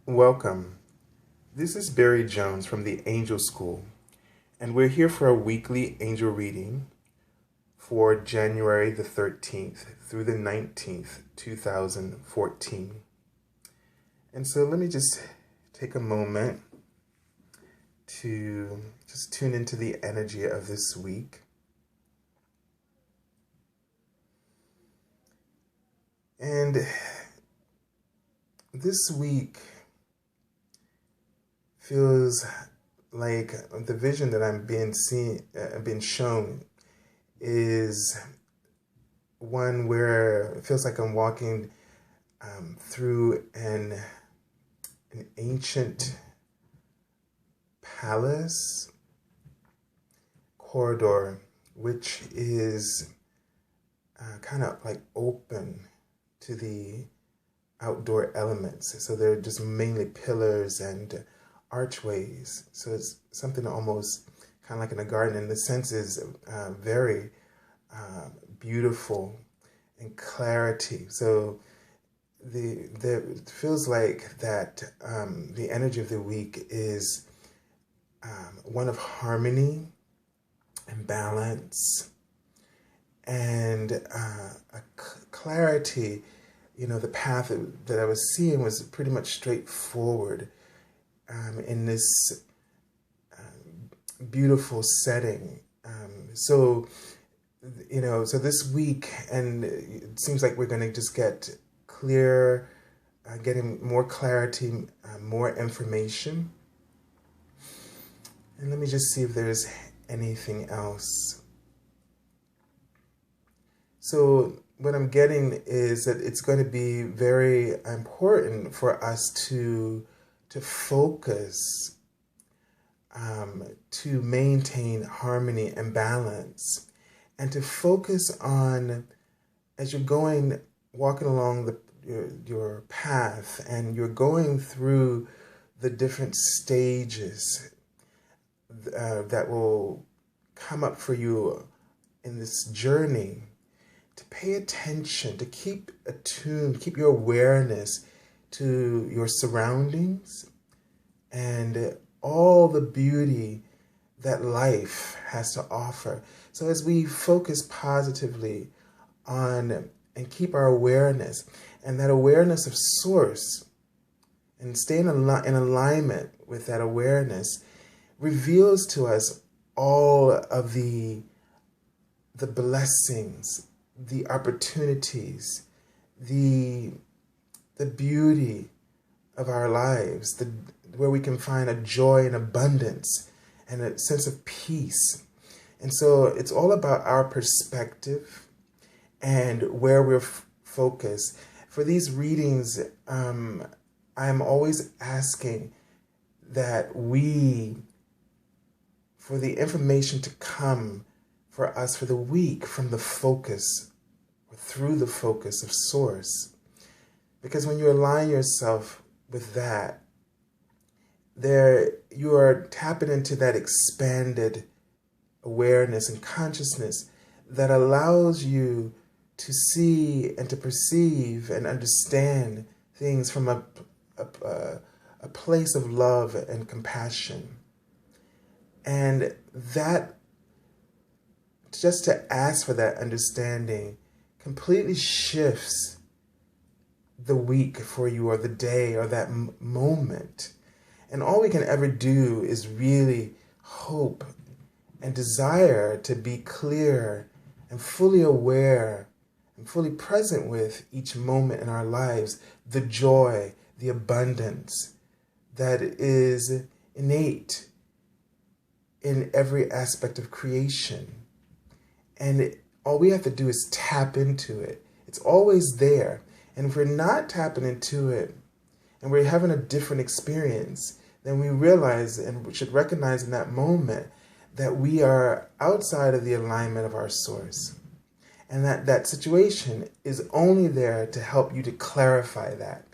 Welcome. This is Barry Jones from the Angel School, and we're here for a weekly angel reading for January the 13th through the 19th, 2014. And so let me just take a moment to just tune into the energy of this week. And this week feels like the vision that I'm being shown is one where it feels like I'm walking through an ancient palace corridor, which is kind of like open to the outdoor elements. So they're just mainly pillars and archways. So it's something almost kind of like in a garden, and the sense is very beautiful and clarity. So it feels like that the energy of the week is one of harmony and balance and a clarity. You know, the path that I was seeing was pretty much straightforward in this beautiful setting. So this week, and it seems like we're going to just get clear, getting more clarity, more information. And let me just see if there's anything else. So what I'm getting is that it's going to be very important for us to focus, to maintain harmony and balance, and to focus on, as you're walking along your path, and you're going through the different stages that will come up for you in this journey, to pay attention, to keep attuned, keep your awareness to your surroundings and all the beauty that life has to offer. So as we focus positively on and keep our awareness, and that awareness of source, and stay in alignment with that awareness, reveals to us all of the blessings, the opportunities, the beauty of our lives, where we can find a joy and abundance and a sense of peace. And so it's all about our perspective and where we're focused. For these readings, I'm always asking that for the information to come for us for the week from the focus, or through the focus of source. Because when you align yourself with that, you are tapping into that expanded awareness and consciousness that allows you to see and to perceive and understand things from a place of love and compassion. And that, just to ask for that understanding, completely shifts the week for you, or the day, or that moment. And all we can ever do is really hope and desire to be clear and fully aware and fully present with each moment in our lives, the joy, the abundance that is innate in every aspect of creation. And all we have to do is tap into it. It's always there. And if we're not tapping into it, and we're having a different experience, then we realize and we should recognize in that moment that we are outside of the alignment of our source. And that situation is only there to help you to clarify that.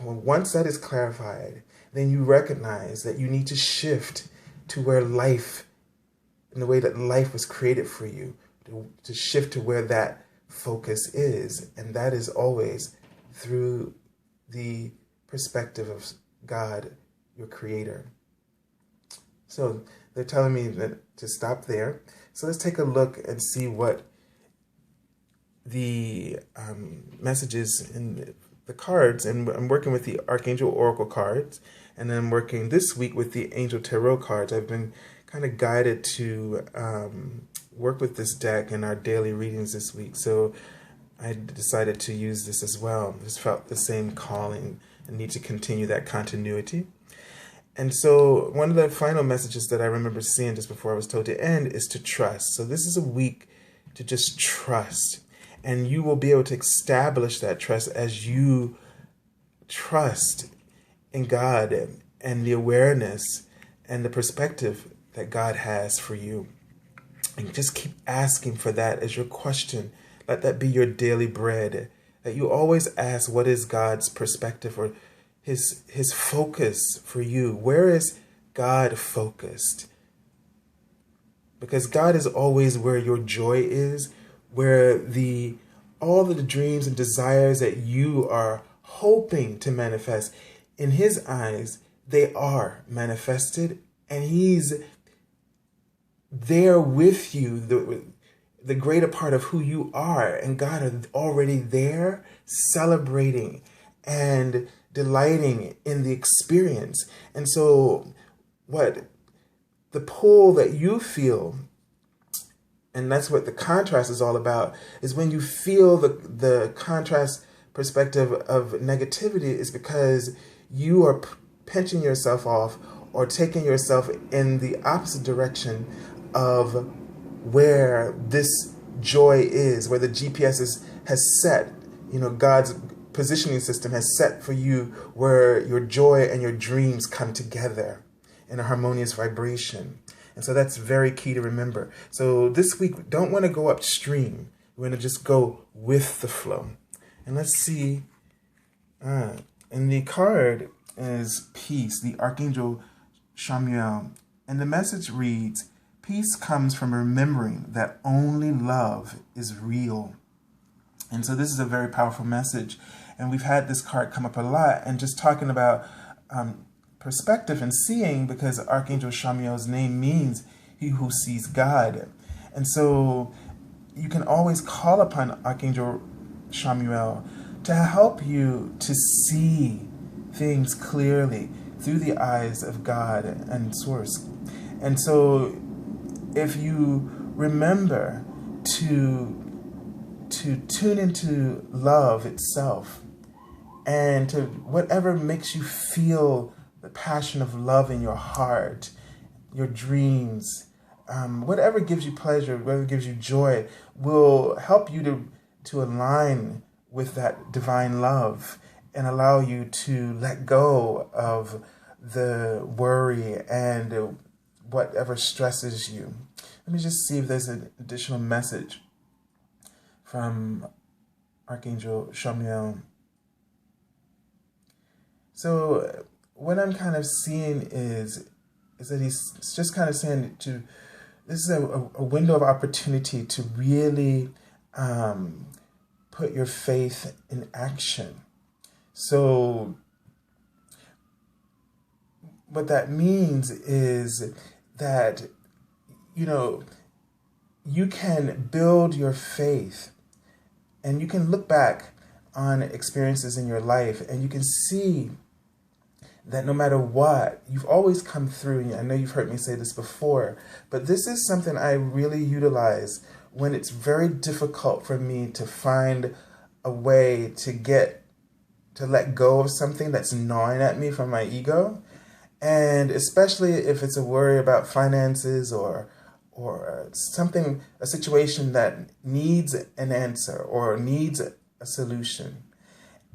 Once that is clarified, then you recognize that you need to shift to where life, in the way that life was created for you, to shift to where that focus is. And that is always through the perspective of God, your creator. So they're telling me that to stop there. So let's take a look and see what the messages in the cards. And I'm working with the Archangel Oracle cards. And then I'm working this week with the Angel Tarot cards. I've been kind of guided to work with this deck in our daily readings this week. So I decided to use this as well. Just felt the same calling and need to continue that continuity. And so one of the final messages that I remember seeing just before I was told to end is to trust. So this is a week to just trust. And you will be able to establish that trust as you trust in God and the awareness and the perspective that God has for you. And just keep asking for that as your question. Let that be your daily bread. That you always ask, what is God's perspective or his focus for you? Where is God focused? Because God is always where your joy is, where all of the dreams and desires that you are hoping to manifest, in his eyes, they are manifested, and he's there with you, the greater part of who you are, and God is already there celebrating and delighting in the experience. And so what the pull that you feel, and that's what the contrast is all about, is when you feel the contrast perspective of negativity is because you are pinching yourself off or taking yourself in the opposite direction of where this joy is, where the GPS has set, God's positioning system has set for you, where your joy and your dreams come together in a harmonious vibration. And so that's very key to remember. So this week, we don't want to go upstream. We're going to just go with the flow. And let's see. And the card is peace, the Archangel Chamuel. And the message reads, peace comes from remembering that only love is real. And so this is a very powerful message. And we've had this card come up a lot, and just talking about perspective and seeing, because Archangel Chamuel's name means he who sees God. And so you can always call upon Archangel Chamuel to help you to see things clearly through the eyes of God and Source. And so if you remember to tune into love itself, and to whatever makes you feel the passion of love in your heart, your dreams, whatever gives you pleasure, whatever gives you joy, will help you to align with that divine love and allow you to let go of the worry and whatever stresses you. Let me just see if there's an additional message from Archangel Chamuel. So what I'm kind of seeing is that he's just kind of saying this is a window of opportunity to really put your faith in action. So what that means is that, you can build your faith, and you can look back on experiences in your life, and you can see that no matter what, you've always come through. And I know you've heard me say this before, but this is something I really utilize when it's very difficult for me to find a way to let go of something that's gnawing at me from my ego. And especially if it's a worry about finances or something, a situation that needs an answer or needs a solution.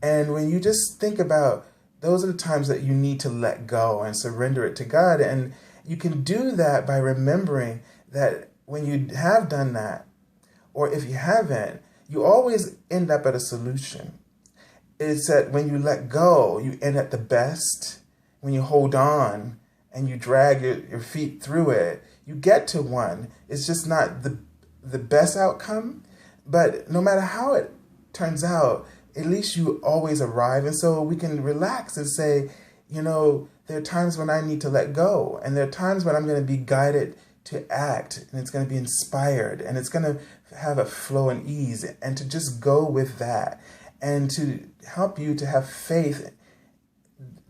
And when you just think about, those are the times that you need to let go and surrender it to God. And you can do that by remembering that when you have done that, or if you haven't, you always end up at a solution. It's that when you let go, you end at the best. When you hold on and you drag your feet through it, you get to one. It's just not the best outcome, but no matter how it turns out, at least you always arrive. And so we can relax and say, there are times when I need to let go, and there are times when I'm going to be guided to act, and it's going to be inspired, and it's going to have a flow and ease, and to just go with that, and to help you to have faith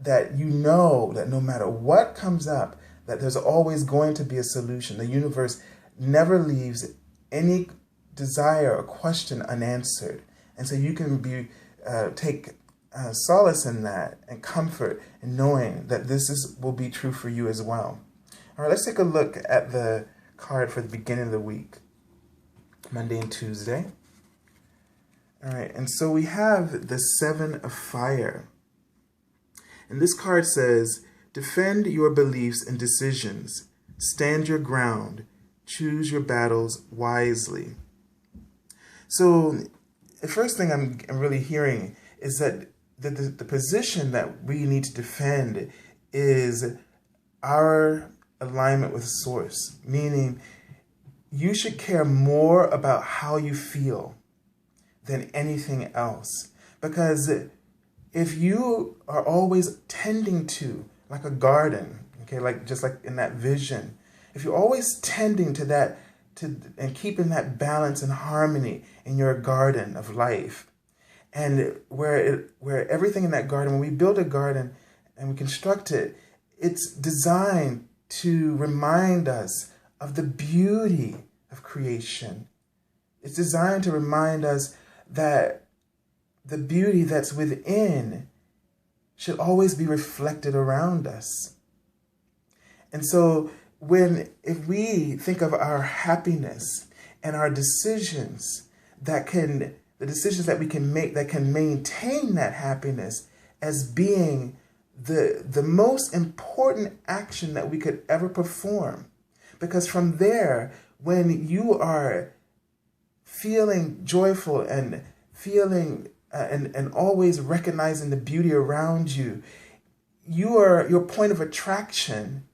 that that no matter what comes up, that there's always going to be a solution. The universe never leaves any desire or question unanswered. And so you can take solace in that and comfort in knowing that will be true for you as well. All right, let's take a look at the card for the beginning of the week, Monday and Tuesday. All right, and so we have the Seven of Fire. And this card says, defend your beliefs and decisions. Stand your ground. Choose your battles wisely. So the first thing I'm really hearing is that the position that we need to defend is our alignment with Source, meaning you should care more about how you feel than anything else. Because if you are always tending to, like a garden, okay, just like in that vision, if you're always tending to that, and keeping that balance and harmony in your garden of life, and where everything in that garden, when we build a garden and we construct it, it's designed to remind us of the beauty of creation. It's designed to remind us that the beauty that's within should always be reflected around us. And so if we think of our happiness and our decisions the decisions that we can make that can maintain that happiness as being the most important action that we could ever perform. Because from there, when you are feeling joyful and feeling and always recognizing the beauty around you, your point of attraction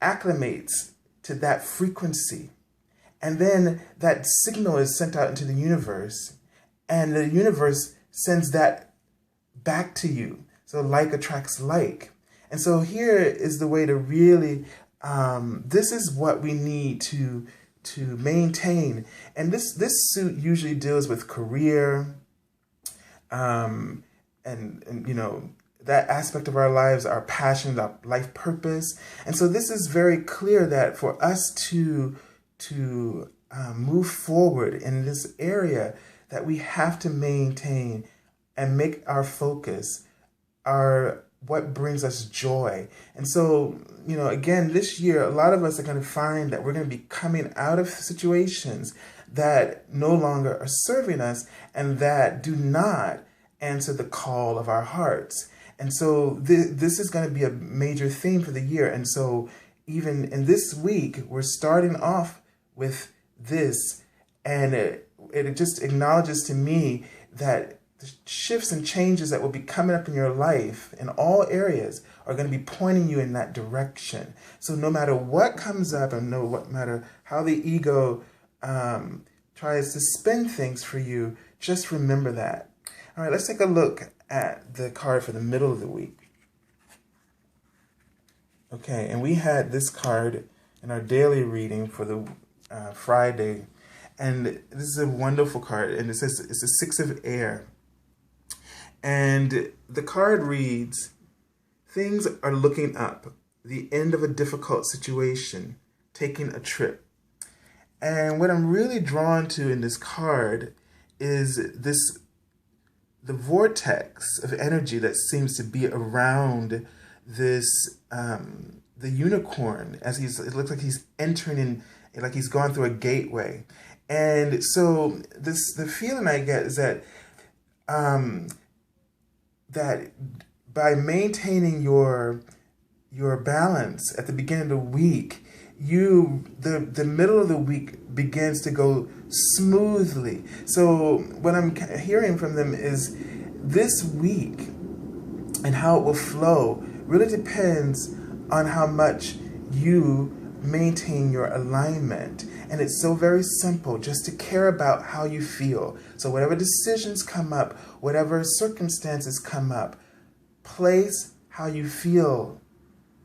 acclimates to that frequency. And then that signal is sent out into the universe, and the universe sends that back to you. So like attracts like. And so here is the way to really, this is what we need to maintain. And this suit usually deals with career, and that aspect of our lives, our passion, our life purpose. And so this is very clear that for us to move forward in this area, that we have to maintain and make our focus what brings us joy. And so, again, this year, a lot of us are going to find that we're going to be coming out of situations that no longer are serving us and that do not answer the call of our hearts. And so this is going to be a major theme for the year. And so even in this week, we're starting off with this, and it just acknowledges to me that the shifts and changes that will be coming up in your life in all areas are going to be pointing you in that direction. So no matter what comes up, and no matter how the ego tries to spin things for you, just remember that. All right, let's take a look at the card for the middle of the week. Okay, and we had this card in our daily reading for the Friday, and this is a wonderful card, and it says it's a Six of Air. And the card reads, things are looking up, the end of a difficult situation, taking a trip. And what I'm really drawn to in this card is the vortex of energy that seems to be around this, the unicorn, as it looks like he's entering in, like he's gone through a gateway. And so the feeling I get is that that by maintaining your balance at the beginning of the week, the middle of the week begins to go smoothly. So what I'm hearing from them is this week and how it will flow really depends on how much you maintain your alignment. And it's so very simple, just to care about how you feel. So whatever decisions come up, whatever circumstances come up, place how you feel,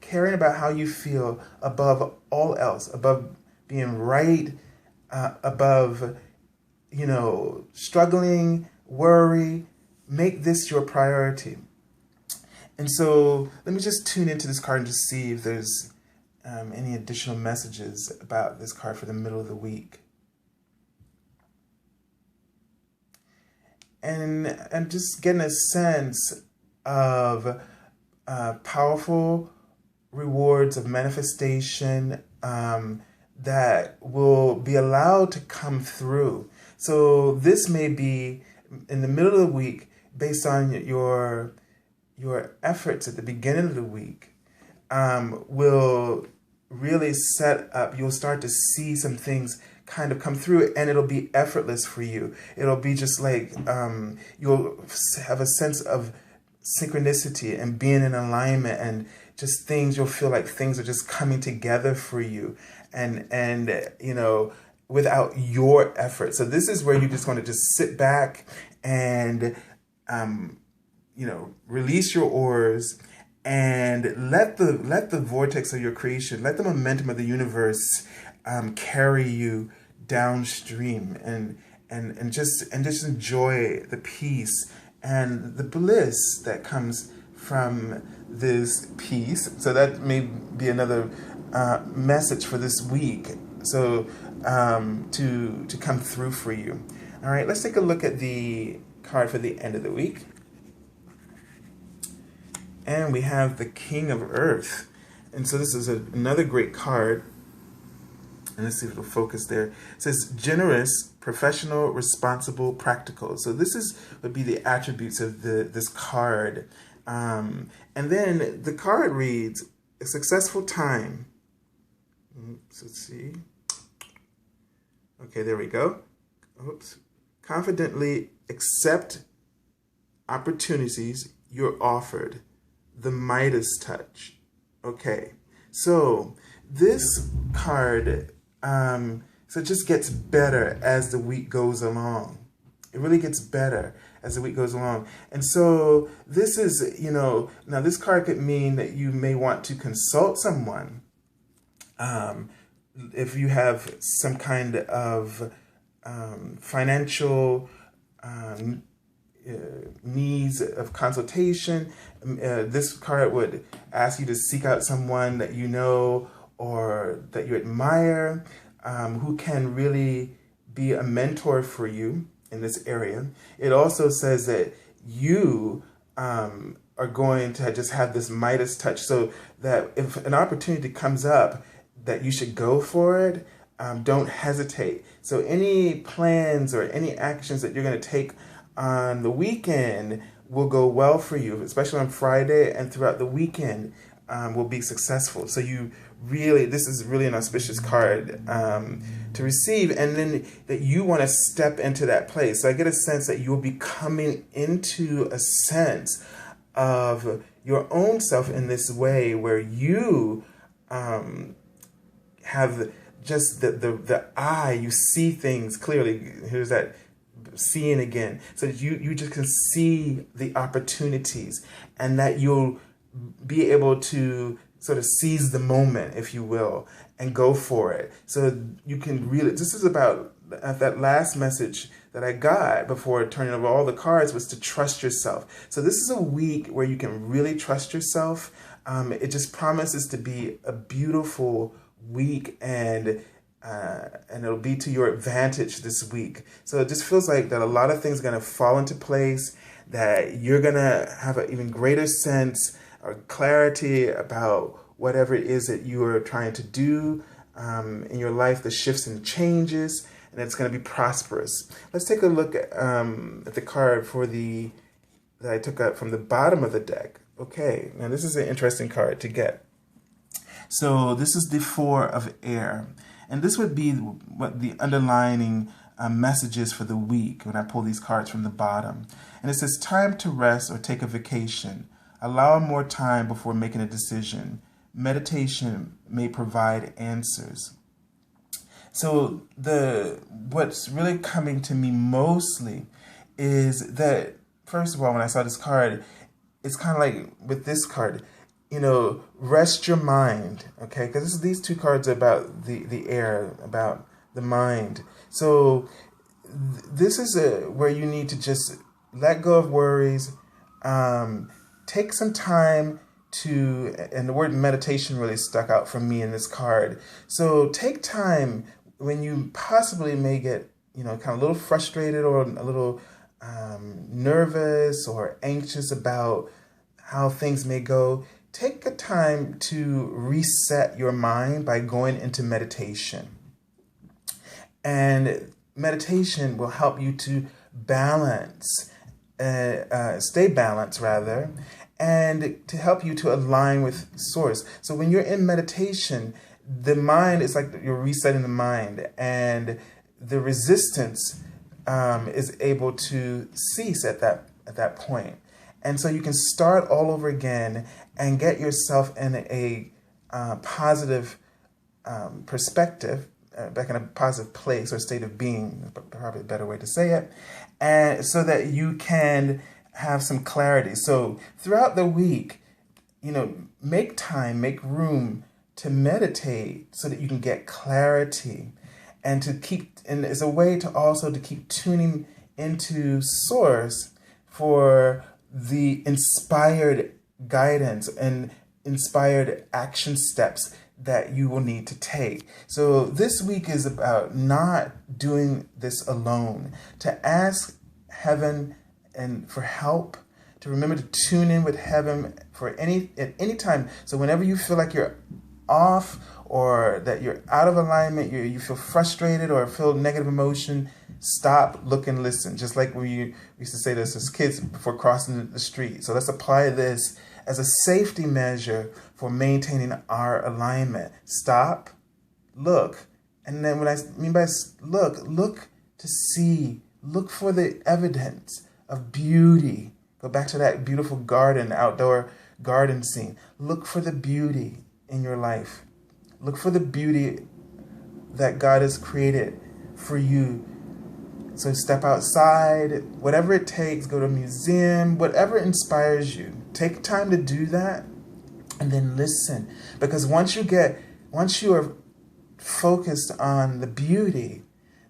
caring about how you feel above all else, above being right, above, struggling, worry. Make this your priority. And so let me just tune into this card and just see if there's any additional messages about this card for the middle of the week. And just getting a sense of powerful rewards of manifestation that will be allowed to come through. So this may be in the middle of the week based on your efforts at the beginning of the week, will really set up, you'll start to see some things kind of come through, and it'll be effortless for you. It'll be just like you'll have a sense of synchronicity and being in alignment, and just things, you'll feel like things are just coming together for you, and without your effort. So this is where you just want to just sit back and release your oars and let the vortex of your creation, let the momentum of the universe carry you downstream, and just enjoy the peace and the bliss that comes from this peace. So that may be another message for this week. So to come through for you. All right, let's take a look at the card for the end of the week. And we have the King of Earth. And so this is another great card. And let's see if it'll focus there. It says generous, professional, responsible, practical. So this would be the attributes of this card. And then the card reads, a successful time. Let's see. Okay, there we go. Oops. Confidently accept opportunities you're offered. The Midas touch. Okay, so this card, so it just gets better as the week goes along. It really gets better as the week goes along. And so this is, now this card could mean that you may want to consult someone. If you have some kind of financial needs of consultation, this card would ask you to seek out someone that you know or that you admire, who can really be a mentor for you in this area. It also says that you are going to just have this Midas touch, so that if an opportunity comes up, that you should go for it. Don't hesitate. So any plans or any actions that you're going to take on the weekend will go well for you, especially on Friday and throughout the weekend will be successful. So this is really an auspicious card to receive, and then that you want to step into that place. So I get a sense that you'll be coming into a sense of your own self in this way, where you have just the eye, you see things clearly. Here's that seeing again, so that you just can see the opportunities, and that you'll be able to sort of seize the moment, if you will, and go for it. So you can really, this is about that last message that I got before turning over all the cards, was to trust yourself. So this is a week where you can really trust yourself. It just promises to be a beautiful week, and it'll be to your advantage this week. So it just feels like that a lot of things are going to fall into place, that you're going to have an even greater sense or clarity about whatever it is that you are trying to do in your life, the shifts and changes, and it's going to be prosperous. Let's take a look at the card that I took up from the bottom of the deck. Okay, now this is an interesting card to get. So this is the Four of Air. And this would be what the underlining messages for the week when I pull these cards from the bottom. And it says, time to rest or take a vacation. Allow more time before making a decision. Meditation may provide answers. So what's really coming to me mostly is that, first of all, when I saw this card, it's kind of like with this card, rest your mind, okay? Because these two cards are about the air, about the mind. So this is where you need to just let go of worries, take some time and the word meditation really stuck out for me in this card. So take time when you possibly may get, kind of a little frustrated or a little nervous or anxious about how things may go. Take a time to reset your mind by going into meditation. And meditation will help you to stay balanced rather, and to help you to align with source. So when you're in meditation, the mind is like you're resetting the mind, and the resistance is able to cease at that point. And so you can start all over again and get yourself in a positive perspective, back in a positive place or state of being, probably a better way to say it, and so that you can have some clarity. So throughout the week, make time, make room to meditate so that you can get clarity, and as a way to also to keep tuning into source for the inspired guidance and inspired action steps that you will need to take. So this week is about not doing this alone, to ask heaven and for help, to remember to tune in with heaven at any time. So whenever you feel like you're off or that you're out of alignment, you feel frustrated or feel negative emotion, stop, look, and listen. Just like we used to say this as kids before crossing the street. So let's apply this as a safety measure for maintaining our alignment. Stop, look, and then what I mean by look to see, look for the evidence of beauty. Go back to that beautiful outdoor garden scene. Look for the beauty in your life. Look for the beauty that God has created for you. So step outside, whatever it takes, go to a museum, whatever inspires you. Take time to do that, and then listen. Because once you are focused on the beauty,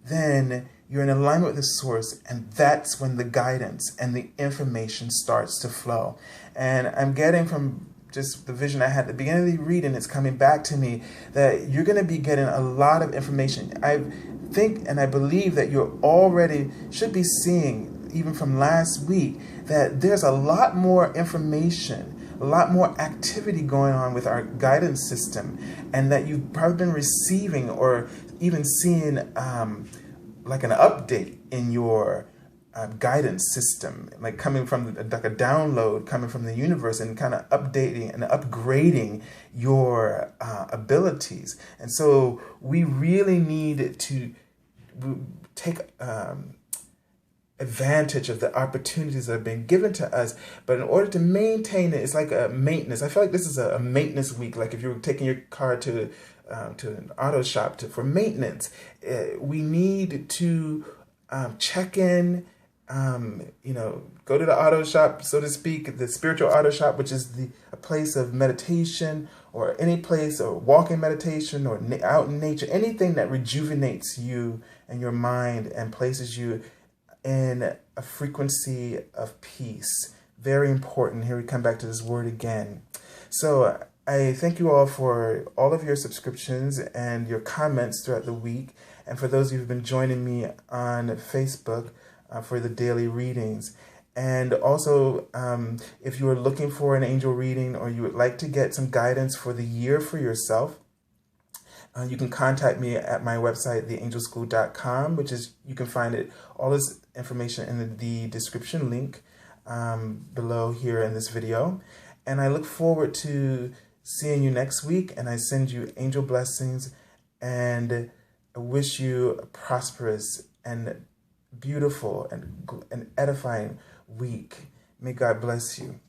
then you're in alignment with the source, and that's when the guidance and the information starts to flow. And I'm getting from just the vision I had at the beginning of the reading, it's coming back to me that you're going to be getting a lot of information. I think and I believe that you already should be seeing, even from last week, that there's a lot more information, a lot more activity going on with our guidance system, and that you've probably been receiving or even seeing like an update in your guidance system, like coming from like a download coming from the universe, and kind of updating and upgrading your abilities. And so we really need to take advantage of the opportunities that have been given to us. But in order to maintain it, it's like a maintenance. I feel like this is a maintenance week. Like if you're taking your car to an auto shop for maintenance, we need to check in, go to the auto shop, so to speak, the spiritual auto shop, which is a place of meditation, or any place, or walking meditation, or out in nature, anything that rejuvenates you and your mind and places you in a frequency of peace. Very important. Here we come back to this word again. So I thank you all for all of your subscriptions and your comments throughout the week. And for those who've been joining me on Facebook for the daily readings. And also, if you are looking for an angel reading, or you would like to get some guidance for the year for yourself, you can contact me at my website, theangelschool.com, which is, you can find it, all this information in the description link below here in this video. And I look forward to seeing you next week, and I send you angel blessings, and I wish you a prosperous and beautiful and edifying week. May God bless you.